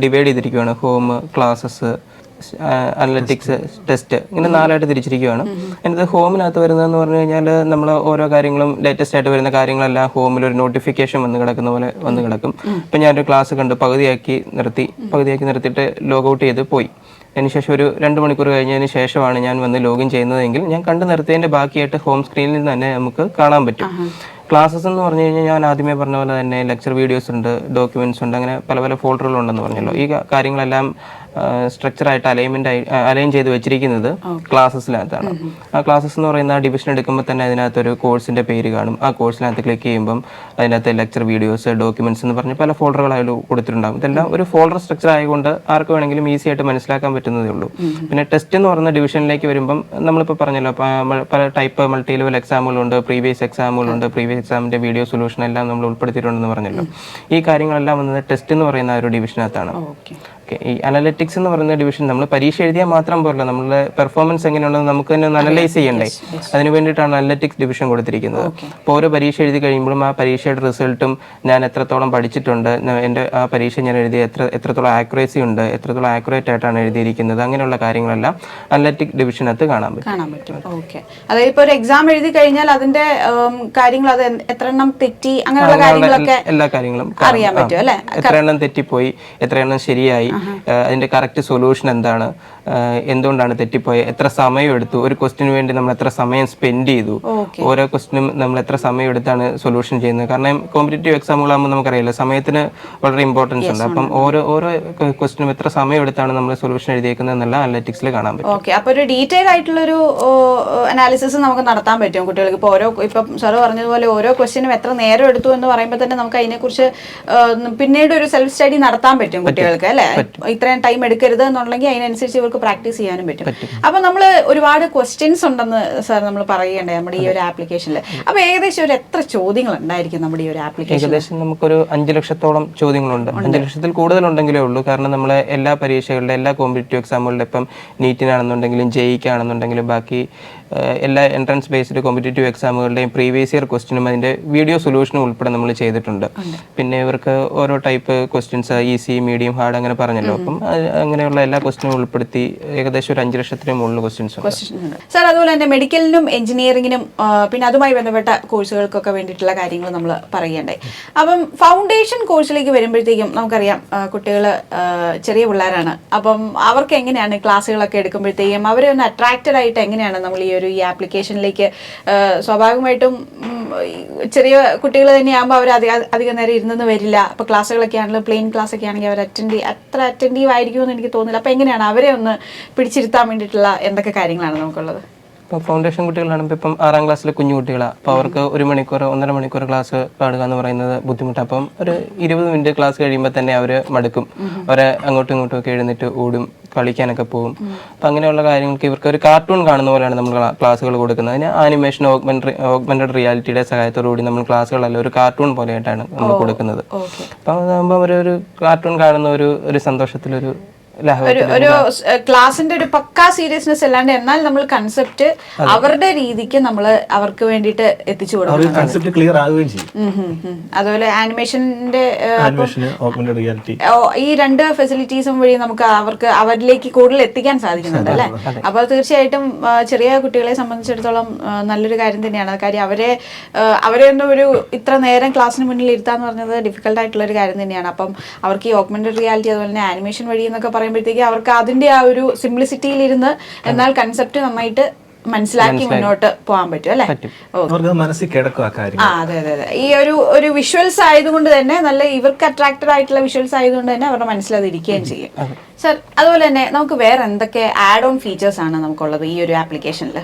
B: ഡിവൈഡ് ചെയ്തിരിക്കുകയാണ്. ഹോം, ക്ലാസ്സസ്, അനലറ്റിക്സ്, ടെസ്റ്റ്, ഇങ്ങനെ 4 തിരിച്ചിരിക്കുകയാണ്. എന്നിട്ട് ഹോമിനകത്ത് വരുന്നതെന്ന് പറഞ്ഞു കഴിഞ്ഞാൽ നമ്മൾ ഓരോ കാര്യങ്ങളും ലേറ്റസ്റ്റ് ആയിട്ട് വരുന്ന കാര്യങ്ങളെല്ലാം ഹോമിൽ ഒരു നോട്ടിഫിക്കേഷൻ വന്ന് കിടക്കുന്ന പോലെ വന്ന് കിടക്കും. ഇപ്പം ഞാനൊരു ക്ലാസ് കണ്ട് പകുതിയാക്കി നിർത്തിയിട്ട് ലോഗൗട്ട് ചെയ്ത് പോയി. അതിനുശേഷം ഒരു 2 മണിക്കൂർ കഴിഞ്ഞതിന് ശേഷമാണ് ഞാൻ വന്ന് ലോഗിൻ ചെയ്യുന്നതെങ്കിൽ ഞാൻ കണ്ടു നിർത്തിയതിൻ്റെ ബാക്കിയായിട്ട് ഹോം സ്ക്രീനിൽ തന്നെ നമുക്ക് കാണാൻ പറ്റും. ക്ലാസ്സസ് എന്ന് പറഞ്ഞു കഴിഞ്ഞാൽ ഞാൻ ആദ്യമേ പറഞ്ഞ പോലെ തന്നെ ലെക്ചർ വീഡിയോസ് ഉണ്ട്, ഡോക്യുമെന്റ്സ് ഉണ്ട്, അങ്ങനെ പല ഫോൾഡറുകളുണ്ടെന്ന് പറഞ്ഞല്ലോ. ഈ കാര്യങ്ങളെല്ലാം സ്ട്രക്ചറായിട്ട് അലൈൻ ചെയ്ത് വെച്ചിരിക്കുന്നത് ക്ലാസ്സസിനകത്താണ്. ആ ക്ലാസ്സസ് എന്ന് പറയുന്ന ഡിവിഷൻ എടുക്കുമ്പോൾ തന്നെ അതിനകത്തൊരു കോഴ്സിൻ്റെ പേര് കാണും. ആ കോഴ്സിനകത്ത് ക്ലിക്ക് ചെയ്യുമ്പം അതിനകത്ത് ലെക്ചർ വീഡിയോസ്, ഡോക്യുമെന്റ്സ് എന്ന് പറഞ്ഞ് പല ഫോൾഡറുകളായാലും കൊടുത്തിട്ടുണ്ടാകും. ഇതെല്ലാം ഒരു ഫോൾഡർ സ്ട്രക്ചർ ആയതുകൊണ്ട് ആർക്ക് വേണമെങ്കിലും ഈസി ആയിട്ട് മനസ്സിലാക്കാൻ പറ്റുന്നതേ ഉള്ളൂ. പിന്നെ ടെസ്റ്റ് എന്ന് പറയുന്ന ഡിവിഷനിലേക്ക് വരുമ്പം നമ്മളിപ്പോൾ പറഞ്ഞല്ലോ പല ടൈപ്പ് മൾട്ടി ലെവൽ എക്സാമുകളുണ്ട്, പ്രീവിയസ് എക്സാമിൻ്റെ വീഡിയോ സൊല്യൂഷൻ എല്ലാം നമ്മൾ ഉൾപ്പെടുത്തിയിട്ടുണ്ടെന്ന് പറഞ്ഞല്ലോ. ഈ കാര്യങ്ങളെല്ലാം വന്നത് ടെസ്റ്റ് എന്ന് പറയുന്ന ഒരു ഡിവിഷനകത്താണ്. ഈ അനലറ്റിക്സ് എന്ന് പറയുന്ന ഡിവിഷൻ നമ്മൾ പരീക്ഷ എഴുതിയാൽ മാത്രം പോരല്ല, നമ്മളുടെ പെർഫോമൻസ് എങ്ങനെയുണ്ടെന്ന് നമുക്ക് തന്നെ ഒന്ന് അനലൈസ് ചെയ്യണ്ടേ. അതിന് വേണ്ടിയിട്ടാണ് അനലറ്റിക്സ് ഡിവിഷൻ കൊടുത്തിരിക്കുന്നത്. അപ്പോൾ ഓരോ പരീക്ഷ എഴുതി കഴിയുമ്പോഴും ആ പരീക്ഷയുടെ റിസൾട്ടും ഞാൻ എത്രത്തോളം പഠിച്ചിട്ടുണ്ട്, എൻ്റെ ആ പരീക്ഷ ഞാൻ എഴുതിയ എത്രത്തോളം ആക്യുറേസി ഉണ്ട്, എത്രത്തോളം ആക്യുറേറ്റ് ആയിട്ടാണ് എഴുതിയിരിക്കുന്നത്, അങ്ങനെയുള്ള കാര്യങ്ങളെല്ലാം അനലറ്റിക് ഡിവിഷനകത്ത് കാണാൻ പറ്റും.
A: ഓക്കെ, അതായത് ഇപ്പോൾ ഒരു എക്സാം എഴുതി കഴിഞ്ഞാൽ അതിന്റെ കാര്യങ്ങൾ, അത് എത്ര എണ്ണം തെറ്റി, അങ്ങനെയുള്ള കാര്യങ്ങളൊക്കെ
B: എല്ലാ കാര്യങ്ങളും
A: അറിയാൻ പറ്റും അല്ലേ?
B: എത്ര എണ്ണം തെറ്റിപ്പോയി, എത്ര എണ്ണം ശരിയായി, അതിന്റെ കറക്റ്റ് സൊല്യൂഷൻ എന്താണ്, എന്തുകൊണ്ടാണ് തെറ്റിപ്പോയത്, എത്ര സമയം എടുത്തു, ഒരു ക്വസ്റ്റിന് വേണ്ടി നമ്മൾ എത്ര സമയം സ്പെൻഡ് ചെയ്തു, ഓരോ ക്വസ്റ്റിനും നമ്മൾ എത്ര സമയം എടുത്താണ് സൊല്യൂഷൻ ചെയ്യുന്നത്. കാരണം കോമ്പറ്റേറ്റീവ് എക്സാമുകളാകുമ്പോൾ നമുക്കറിയില്ല സമയത്തിന് വളരെ ഇമ്പോർട്ടൻസ് ഉണ്ട്. അപ്പം ഓരോ ക്വസ്റ്റിനും എത്ര സമയം എടുത്താണ് നമ്മൾ സൊല്യൂഷൻ എഴുതിയേക്കുന്നത് എന്നെല്ലാം അനലറ്റിക്സിൽ കാണാൻ പറ്റും.
A: ഓക്കെ, അപ്പോൾ ഒരു ഡീറ്റെയിൽ ആയിട്ടുള്ളൊരു അനാലിസിസ് നമുക്ക് നടത്താൻ പറ്റും കുട്ടികൾക്ക്. ഇപ്പോൾ ഇപ്പം സാറ് പറഞ്ഞതുപോലെ ഓരോ ക്വസ്റ്റിനും എത്ര നേരം എടുത്തു എന്ന് പറയുമ്പോൾ തന്നെ നമുക്ക് അതിനെക്കുറിച്ച് പിന്നീട് ഒരു സെൽഫ് സ്റ്റഡി നടത്താൻ പറ്റും കുട്ടികൾക്ക് അല്ലേ? ഇത്രയും ടൈം എടുക്കരുത് എന്നുണ്ടെങ്കിൽ അതിനനുസരിച്ച് ഇവർക്ക് പ്രാക്ടീസ് ചെയ്യാനും പറ്റും. അപ്പൊ നമ്മൾ ഒരുപാട് ക്വസ്റ്റ്യൻസ് ഉണ്ടെന്ന് സാർ നമ്മൾ പറയണ്ടേ നമ്മുടെ ഈ ഒരു ആപ്ലിക്കേഷനിൽ. അപ്പൊ ഏകദേശം ഒരു എത്ര ചോദ്യങ്ങൾ ഉണ്ടായിരിക്കും നമ്മുടെ ഈ ഒരു ആപ്ലിക്കേഷൻ?
B: ഏകദേശം നമുക്കൊരു 5 ലക്ഷത്തോളം ചോദ്യങ്ങളുണ്ട്. 5 ലക്ഷത്തിൽ കൂടുതലുണ്ടെങ്കിലേ ഉള്ളൂ. കാരണം നമ്മളെ എല്ലാ പരീക്ഷകളുടെ എല്ലാ കോമ്പറ്റേറ്റീവ് എക്സാമുകളുടെ ഇപ്പം നീറ്റിനാണെന്നുണ്ടെങ്കിലും JEE-ക്കാണെന്നുണ്ടെങ്കിലും ബാക്കി എല്ലാ എൻട്രൻസ് ബേസ്ഡ് കോമ്പറ്റേറ്റീവ് എക്സാമുകളുടെയും പ്രീവിയസ് ഇയർ ക്വസ്റ്റിനും അതിൻ്റെ വീഡിയോ സൊല്യൂഷനും ഉൾപ്പെടെ നമ്മൾ ചെയ്തിട്ടുണ്ട്. പിന്നെ ഇവർക്ക് ഓരോ type questions easy, medium, hard അങ്ങനെ പറഞ്ഞല്ലോ. അപ്പം അങ്ങനെയുള്ള എല്ലാ ക്വസ്റ്റിനും ഉൾപ്പെടുത്തി ഏകദേശം ഒരു 5 ലക്ഷത്തിന് മുകളിൽ ക്വസ്റ്റ്യൻസ് ഉണ്ട്.
A: സാർ, അതുപോലെ തന്നെ മെഡിക്കലിനും എഞ്ചിനീയറിംഗിനും പിന്നെ അതുമായി ബന്ധപ്പെട്ട കോഴ്സുകൾക്കൊക്കെ വേണ്ടിയിട്ടുള്ള കാര്യങ്ങൾ നമ്മൾ പറയുകയുണ്ടായി. അപ്പം ഫൗണ്ടേഷൻ കോഴ്സിലേക്ക് വരുമ്പോഴത്തേക്കും നമുക്കറിയാം കുട്ടികൾ ചെറിയ പിള്ളേരാണ്. അപ്പം അവർക്ക് എങ്ങനെയാണ് ക്ലാസ്സുകളൊക്കെ എടുക്കുമ്പോഴത്തേക്കും അവരെ ഒന്ന് അട്രാക്റ്റഡ് ആയിട്ട് എങ്ങനെയാണ് നമ്മൾ ഈ ആപ്ലിക്കേഷനിലേക്ക് സ്വാഭാവികമായിട്ടും ചെറിയ കുട്ടികൾ തന്നെയാകുമ്പോൾ അവർ അധികം നേരം ഇരുന്നെന്ന് വരില്ല. അപ്പോൾ ക്ലാസ്സുകളൊക്കെ ആണെങ്കിലും പ്ലെയിൻ ക്ലാസ് ഒക്കെ ആണെങ്കിൽ അവർ അത്ര അറ്റൻറ്റീവ് ആയിരിക്കുമെന്ന് എനിക്ക് തോന്നുന്നില്ല. അപ്പോൾ എങ്ങനെയാണ് അവരെ ഒന്ന് പിടിച്ചിരുത്താൻ വേണ്ടിയിട്ടുള്ള എന്തൊക്കെ കാര്യങ്ങളാണ് നമുക്കുള്ളത്?
B: ഇപ്പോൾ ഫൗണ്ടേഷൻ കുട്ടികളാണെങ്കിൽ ഇപ്പം 6ാം ക്ലാസ്സിലെ കുഞ്ഞു കുട്ടികളാണ്. അപ്പോൾ അവർക്ക് 1 മണിക്കൂർ 1.5 മണിക്കൂർ ക്ലാസ് കാണുക എന്ന് പറയുന്നത് ബുദ്ധിമുട്ടാണ്. അപ്പം ഒരു 20 മിനിറ്റ് ക്ലാസ് കഴിയുമ്പോൾ തന്നെ അവർ മടുക്കും. അവരെ അങ്ങോട്ടും ഇങ്ങോട്ടും ഒക്കെ എഴുന്നേറ്റ് ഓടും, കളിക്കാനൊക്കെ പോകും. അപ്പം അങ്ങനെയുള്ള കാര്യങ്ങൾക്ക് ഇവർക്ക് ഒരു കാർട്ടൂൺ കാണുന്ന പോലെയാണ് നമ്മൾ ക്ലാസ്സുകൾ കൊടുക്കുന്നത്. അതിന് ആനിമേഷൻ, ഓഗ്മെന്റഡ് റിയാലിറ്റിയുടെ സഹായത്തോടുകൂടി നമ്മൾ ക്ലാസ്സുകളല്ല ഒരു കാർട്ടൂൺ പോലെയായിട്ടാണ് നമ്മൾ കൊടുക്കുന്നത്. അപ്പം അതാകുമ്പോൾ അവരൊരു കാർട്ടൂൺ കാണുന്ന ഒരു സന്തോഷത്തിലൊരു
A: ഒരു ക്ലാസിന്റെ ഒരു പക്കാ സീരിയസ്നെസ് അല്ലാണ്ട് എന്നാൽ നമ്മൾ കൺസെപ്റ്റ് അവരുടെ രീതിക്ക് നമ്മൾ അവർക്ക് വേണ്ടിയിട്ട് എത്തിച്ചു കൊടുക്കും.
C: കൺസെപ്റ്റ് ക്ലിയർ ആവുകയും ചെയ്യും.
A: അതുപോലെ ആനിമേഷന്റെ
C: റിയാലിറ്റി
A: ഈ 2 ഫെസിലിറ്റീസും വഴി നമുക്ക് അവരിലേക്ക് കൂടുതൽ എത്തിക്കാൻ സാധിക്കുന്നുണ്ട് അല്ലെ. അപ്പോൾ തീർച്ചയായിട്ടും ചെറിയ കുട്ടികളെ സംബന്ധിച്ചിടത്തോളം നല്ലൊരു കാര്യം തന്നെയാണ്. കാര്യം അവരെ ഒന്നും ഒരു ഇത്ര നേരം ക്ലാസ്സിന് മുന്നിൽ ഇരുത്താന്ന് പറഞ്ഞത് ഡിഫിക്കൽട്ട് ആയിട്ടുള്ള ഒരു കാര്യം തന്നെയാണ്. അപ്പം അവർക്ക് ഈ ഓഗ്മെന്റഡ് റിയാലിറ്റി അതുപോലെ തന്നെ ആനിമേഷൻ വഴി എന്നൊക്കെ പറയുമ്പോഴത്തേക്ക് അവർക്ക് അതിന്റെ ആ ഒരു സിംപ്ലിസിറ്റിയിലിരുന്ന് എന്നാൽ കൺസെപ്റ്റ് നന്നായിട്ട് മനസ്സിലാക്കി മുന്നോട്ട് പോകാൻ പറ്റും അല്ലെ. അതെ അതെ അതെ. ഈ ഒരു വിഷ്വൽസ് ആയതുകൊണ്ട് തന്നെ നല്ല ഇവർക്ക് അട്രാക്റ്റഡ് ആയിട്ടുള്ള വിഷ്വൽസ് ആയതുകൊണ്ട് തന്നെ അവരുടെ മനസ്സിൽ അത് ഇരിക്കുകയും ചെയ്യും. സർ, അതുപോലെ തന്നെ നമുക്ക് വേറെ എന്തൊക്കെ ആഡ് ഓൺ ഫീച്ചേഴ്സ് ആണ് നമുക്കുള്ളത് ഈ ഒരു ആപ്ലിക്കേഷനിൽ?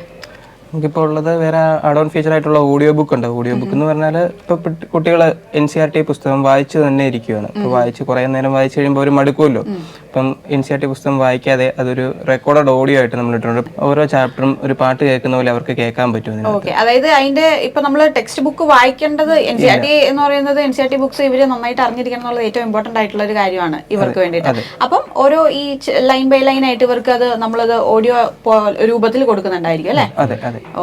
B: നമുക്കിപ്പോൾ ഉള്ളത് വേറെ ആഡ് ഓൺ ഫീച്ചർ ആയിട്ടുള്ള ഓഡിയോ ബുക്ക് ഉണ്ട്. ഓഡിയോ ബുക്ക് എന്ന് പറഞ്ഞാൽ ഇപ്പോൾ കുട്ടികൾ NCERT പുസ്തകം വായിച്ച് തന്നെ ഇരിക്കുകയാണ്. ഇപ്പോൾ കുറേ നേരം വായിച്ച് കഴിയുമ്പോൾ ഒരു മടുക്കുമല്ലോ. ഇപ്പം NCERT പുസ്തകം വായിക്കാതെ അതൊരു റെക്കോർഡഡ് ഓഡിയോ ആയിട്ട് നമ്മൾ ഇട്ടുണ്ട്. ഓരോ ചാപ്റ്ററും ഒരു പാട്ട് കേൾക്കുന്ന പോലെ അവർക്ക് കേൾക്കാൻ പറ്റും.
A: അതായത് അതിന്റെ ഇപ്പൊ നമ്മൾ ടെക്സ്റ്റ് ബുക്ക് വായിക്കേണ്ടത് NCERT എന്ന് പറയുന്നത് NCERT ബുക്സ് ഇവര് നന്നായിട്ട് അറിഞ്ഞിരിക്കണം എന്നുള്ളത് ഏറ്റവും ഇമ്പോർട്ടന്റ് ആയിട്ടുള്ള ഒരു കാര്യമാണ് ഇവർക്ക് വേണ്ടിയിട്ട്. അപ്പം ഓരോ ഈ ലൈൻ ബൈ ലൈൻ ആയിട്ട് ഇവർക്ക് അത് നമ്മളത് ഓഡിയോ രൂപത്തിൽ കൊടുക്കുന്നുണ്ടായിരിക്കും അല്ലെ.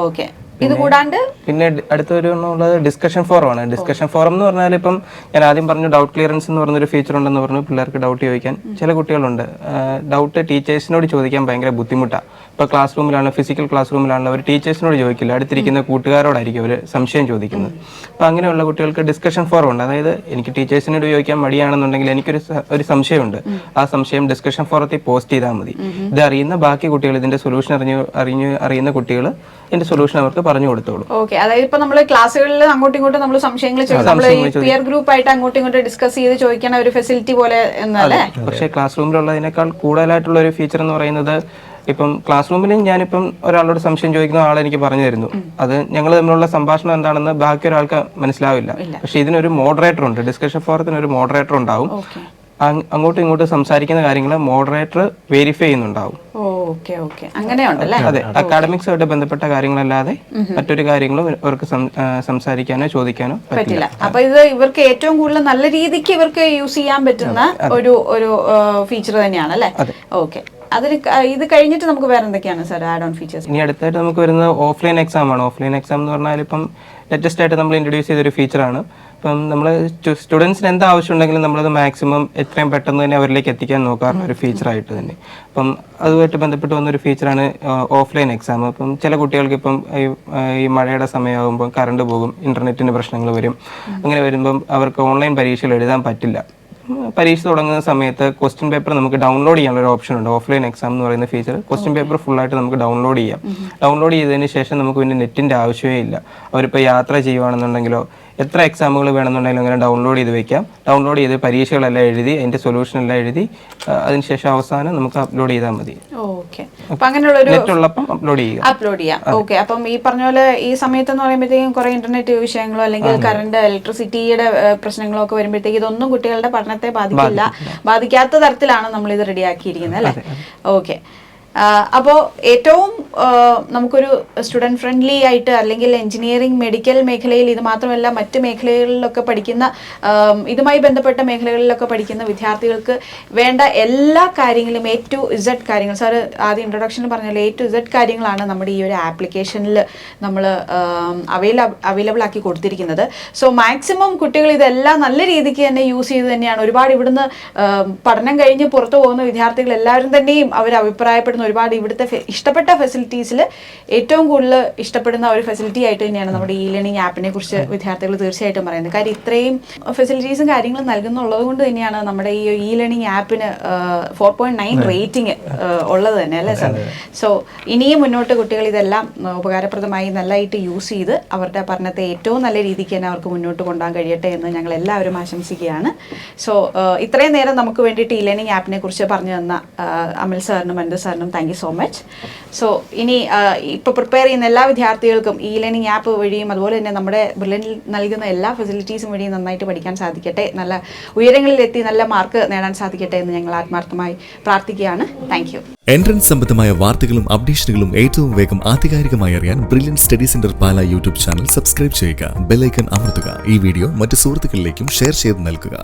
A: ഓക്കെ. ഇത് കൂടാണ്ട്
B: പിന്നെ അടുത്തൊരു ഉള്ളത് ഡിസ്കഷൻ ഫോറം ആണ്. ഡിസ്കഷൻ ഫോറം എന്ന് പറഞ്ഞാൽ ഇപ്പം ഞാൻ ആദ്യം പറഞ്ഞു ഡൗട്ട് ക്ലിയറൻസ് എന്ന് പറഞ്ഞൊരു ഫീച്ചർ ഉണ്ടെന്ന് പറഞ്ഞു. പിള്ളേർക്ക് ഡൗട്ട് ചോദിക്കാൻ ചില കുട്ടികളുണ്ട്. ഡൗട്ട് ടീച്ചേഴ്സിനോട് ചോദിക്കാൻ ഭയങ്കര ബുദ്ധിമുട്ടാണ്. ഇപ്പോൾ ക്ലാസ് റൂമിലാണല്ലോ, ഫിസിക്കൽ ക്ലാസ് റൂമിലാണല്ലോ, അവർ ടീച്ചേഴ്സിനോട് ചോദിക്കില്ല, അടുത്തിരിക്കുന്ന കൂട്ടുകാരോടായിരിക്കും അവർ സംശയം ചോദിക്കുന്നത്. അപ്പോൾ അങ്ങനെയുള്ള കുട്ടികൾക്ക് ഡിസ്കഷൻ ഫോറം ഉണ്ട്. അതായത് എനിക്ക് ടീച്ചേഴ്സിനോട് ചോദിക്കാൻ മടിയാണെന്നുണ്ടെങ്കിൽ എനിക്കൊരു സംശയമുണ്ട്, ആ സംശയം ഡിസ്കഷൻ ഫോറത്തിൽ പോസ്റ്റ് ചെയ്താൽ മതി. ഇത് അറിയുന്ന ബാക്കി കുട്ടികൾ, ഇതിന്റെ സൊല്യൂഷൻ അറിയുന്ന കുട്ടികൾ ഇതിന്റെ സൊല്യൂഷൻ അവർക്ക് പറഞ്ഞു കൊടുത്തോളൂ.
A: ഓക്കെ. അതായത് ഇപ്പൊ നമ്മൾ ക്ലാസ്സുകളിൽ അങ്ങോട്ടും ഇങ്ങോട്ടും നമ്മൾ സംശയങ്ങൾ പിയർ ഗ്രൂപ്പ് ആയിട്ട് അങ്ങോട്ടും ഇങ്ങോട്ടും ഡിസ്കസ് ചെയ്ത് ചോദിക്കുന്ന ഒരു ഫെസിലിറ്റി പോലെ എന്നല്ലേ.
B: പക്ഷേ ക്ലാസ് റൂമിലുള്ളതിനേക്കാൾ കൂടുതലായിട്ടുള്ള ഒരു ഫീച്ചർ എന്ന് പറയുന്നത്, ഇപ്പം ക്ലാസ് റൂമിൽ ഞാനിപ്പം ഒരാളോട് സംശയം ചോദിക്കുന്ന ആളെ എനിക്ക് പറഞ്ഞു തരുന്നു, അത് ഞങ്ങൾ തമ്മിലുള്ള സംഭാഷണം എന്താണെന്ന് ബാക്കി ഒരാൾക്ക് മനസ്സിലാവില്ല. പക്ഷെ ഇതിനൊരു മോഡറേറ്റർ ഉണ്ട്. ഡിസ്കഷൻ ഫോറത്തിന് ഒരു മോഡറേറ്റർ ഉണ്ടാവും. അങ്ങോട്ടും ഇങ്ങോട്ടും സംസാരിക്കുന്ന കാര്യങ്ങൾ മോഡറേറ്റർ വെരിഫൈ ചെയ്യുന്നുണ്ടാവും.
A: അതെ,
B: അക്കാഡമിക്സുമായിട്ട് ബന്ധപ്പെട്ട കാര്യങ്ങളല്ലാതെ മറ്റൊരു കാര്യങ്ങളും ഇവർക്ക് സംസാരിക്കാനോ ചോദിക്കാനോ പറ്റില്ല.
A: അപ്പൊ ഇത് ഇവർക്ക് ഏറ്റവും കൂടുതൽ നല്ല രീതിക്ക് ഇവർക്ക് യൂസ് ചെയ്യാൻ പറ്റുന്ന ഒരു ഫീച്ചർ തന്നെയാണ് അല്ലേ. ഓക്കെ. ഇത് കഴിഞ്ഞിട്ട് നമുക്ക് വേറെ എന്തൊക്കെയാണ് സാർ ആഡ് ഓൺ ഫീച്ചേഴ്സ്?
B: ഇനി അടുത്തായിട്ട് നമുക്ക് വരുന്നത് ഓഫ്ലൈൻ എക്സാം ആണ്. ഓഫ്ലൈൻ എക്സാം എന്ന് പറഞ്ഞാൽ ഇപ്പം ലേറ്റസ്റ്റ് ആയിട്ട് നമ്മൾ ഇൻട്രൊഡ്യൂസ് ചെയ്തൊരു ഫീച്ചറാണ്. ഇപ്പം നമ്മൾ സ്റ്റുഡൻസിന് എന്ത് ആവശ്യം ഉണ്ടെങ്കിലും നമ്മളത് മാക്സിമം എത്രയും പെട്ടെന്ന് തന്നെ അവരിലേക്ക് എത്തിക്കാൻ നോക്കാറുള്ള ഒരു ഫീച്ചറായിട്ട് തന്നെ. അപ്പം അതുമായിട്ട് ബന്ധപ്പെട്ട് വന്നൊരു ഫീച്ചറാണ് ഓഫ്ലൈൻ എക്സാം. അപ്പം ചില കുട്ടികൾക്ക് ഇപ്പം ഈ മഴയുടെ സമയമാകുമ്പോൾ കറണ്ട് പോകും, ഇന്റർനെറ്റിന് പ്രശ്നങ്ങൾ വരും. അങ്ങനെ വരുമ്പം അവർക്ക് ഓൺലൈൻ പരീക്ഷകൾ എഴുതാൻ പറ്റില്ല. പരീക്ഷ തുടങ്ങുന്ന സമയത്ത് ക്വസ്റ്റ്യൻ പേപ്പർ നമുക്ക് ഡൗൺലോഡ് ചെയ്യാനുള്ള ഒരു ഓപ്ഷൻ ഉണ്ട്. ഓഫ്ലൈൻ എക്സാം എന്ന് പറയുന്ന ഫീച്ചർ ക്വസ്റ്റ്യൻ പേപ്പർ ഫുള്ളായിട്ട് നമുക്ക് ഡൗൺലോഡ് ചെയ്യാം. ഡൗൺലോഡ് ചെയ്തതിന് ശേഷം നമുക്ക് പിന്നെ നെറ്റിൻ്റെ ആവശ്യമേ ഇല്ല. അവരിപ്പോൾ യാത്ര ചെയ്യുകയാണെന്നുണ്ടെങ്കിലോ എത്ര എക്സാമുകൾ വേണമെന്നുണ്ടെങ്കിലും അങ്ങനെ ഡൗൺലോഡ് ചെയ്ത് വെക്കാം. ഡൗൺലോഡ് ചെയ്ത് പരീക്ഷകളെല്ലാം എഴുതി അതിൻ്റെ സൊല്യൂഷൻ എല്ലാം എഴുതി അതിനുശേഷം അവസാനം നമുക്ക് അപ്ലോഡ് ചെയ്താൽ മതി. നെറ്റുള്ളപ്പം അപ്ലോഡ്
A: ചെയ്യാം. ഓക്കെ. അപ്പം ഈ പറഞ്ഞ പോലെ ഈ സമയത്ത് എന്ന് പറയുമ്പോഴത്തേക്കും കുറെ ഇന്റർനെറ്റ് വിഷയങ്ങളോ അല്ലെങ്കിൽ കറണ്ട് ഇലക്ട്രിസിറ്റിയുടെ പ്രശ്നങ്ങളോ ഒക്കെ വരുമ്പോഴത്തേക്ക് ഇതൊന്നും കുട്ടികളുടെ പഠനത്തെ ബാധിക്കാത്ത തരത്തിലാണ് നമ്മൾ ഇത് റെഡിയാക്കിയിരിക്കുന്നത് അല്ലേ. ഓക്കെ. അപ്പോൾ ഏറ്റവും നമുക്കൊരു സ്റ്റുഡൻറ് ഫ്രണ്ട്ലി ആയിട്ട്, അല്ലെങ്കിൽ എഞ്ചിനീയറിംഗ് മെഡിക്കൽ മേഖലയിൽ ഇത് മാത്രമല്ല മറ്റ് മേഖലകളിലൊക്കെ പഠിക്കുന്ന ഇതുമായി ബന്ധപ്പെട്ട മേഖലകളിലൊക്കെ പഠിക്കുന്ന വിദ്യാർത്ഥികൾക്ക് വേണ്ട എല്ലാ കാര്യങ്ങളും A to Z കാര്യങ്ങൾ, സാർ ആദ്യം ഇൻട്രൊഡക്ഷനിൽ പറഞ്ഞാൽ A to Z കാര്യങ്ങളാണ് നമ്മുടെ ഈ ഒരു ആപ്ലിക്കേഷനിൽ നമ്മൾ അവൈലബിൾ ആക്കി കൊടുത്തിരിക്കുന്നത്. സോ മാക്സിമം കുട്ടികൾ ഇതെല്ലാം നല്ല രീതിക്ക് തന്നെ യൂസ് ചെയ്ത് തന്നെയാണ്. ഒരുപാട് ഇവിടുന്ന് പഠനം കഴിഞ്ഞ് പുറത്തു പോകുന്ന വിദ്യാർത്ഥികൾ എല്ലാവരും തന്നെയും അവർ അഭിപ്രായപ്പെടുന്ന ഒരുപാട് ഇവിടുത്തെ ഇഷ്ടപ്പെട്ട ഫെസിലിറ്റീസിൽ ഏറ്റവും കൂടുതൽ ഇഷ്ടപ്പെടുന്ന ഒരു ഫെസിലിറ്റി ആയിട്ട് തന്നെയാണ് നമ്മുടെ ഇ ലേണിംഗ് ആപ്പിനെ കുറിച്ച് വിദ്യാർത്ഥികൾ തീർച്ചയായിട്ടും പറയുന്നത്. കാര്യം ഇത്രയും ഫെസിലിറ്റീസും കാര്യങ്ങളും നൽകുന്നുള്ളത് കൊണ്ട് തന്നെയാണ് നമ്മുടെ ഈ ഇ ലേണിംഗ് ആപ്പിന് 4.9 റേറ്റിംഗ് ഉള്ളത് തന്നെ, അല്ലേ സാർ? സോ ഇനിയും മുന്നോട്ട് കുട്ടികൾ ഇതെല്ലാം ഉപകാരപ്രദമായി നല്ലതായിട്ട് യൂസ് ചെയ്ത് അവരുടെ പഠനത്തെ ഏറ്റവും നല്ല രീതിക്ക് തന്നെ അവർക്ക് മുന്നോട്ട് കൊണ്ടുപോകാൻ കഴിയട്ടെ എന്ന് ഞങ്ങൾ എല്ലാവരും ആശംസിക്കുകയാണ്. സോ ഇത്രയും നേരം നമുക്ക് വേണ്ടിയിട്ട് ഇ ലേണിംഗ് ആപ്പിനെ കുറിച്ച് പറഞ്ഞു തന്ന അമൽ സാറിനും അനന്ത് സാറിനും thank you so much. So ഇനി ഇപ്പോൾ പ്രിപ്പയർ ചെയ്യുന്ന എല്ലാ വിദ്യാർത്ഥികൾക്കും ഇ ലേണിംഗ് ആപ്പ് വഴിയും അതുപോലെ തന്നെ നമ്മുടെ ബ്രില്യൻറ്റിൽ നൽകുന്ന എല്ലാ ഫെസിലിറ്റീസും വഴിയും നന്നായിട്ട് പഠിക്കാൻ സാധിക്കട്ടെ, നല്ല ഉയരങ്ങളിലെത്തി നല്ല മാർക്ക് നേടാൻ സാധിക്കട്ടെ എന്ന് ഞങ്ങൾ ആത്മാർത്ഥമായി പ്രാർത്ഥിക്കുകയാണ്. Thank you.
D: എൻട്രൻസ് സംബന്ധമായ വാർത്തകളും അപ്ഡേഷനുകളും ഏറ്റവും വേഗം ആധികാരികമായി അറിയാൻ ബ്രില്യൻ സ്റ്റഡി സെന്റർ പാല യൂട്യൂബ് ചാനൽ സബ്സ്ക്രൈബ് ചെയ്യുക, ബെൽ ഐക്കൺ അമർത്തുക. ഈ വീഡിയോ മറ്റ് സുഹൃത്തുക്കളിലേക്കും ഷെയർ ചെയ്ത് നൽകുക.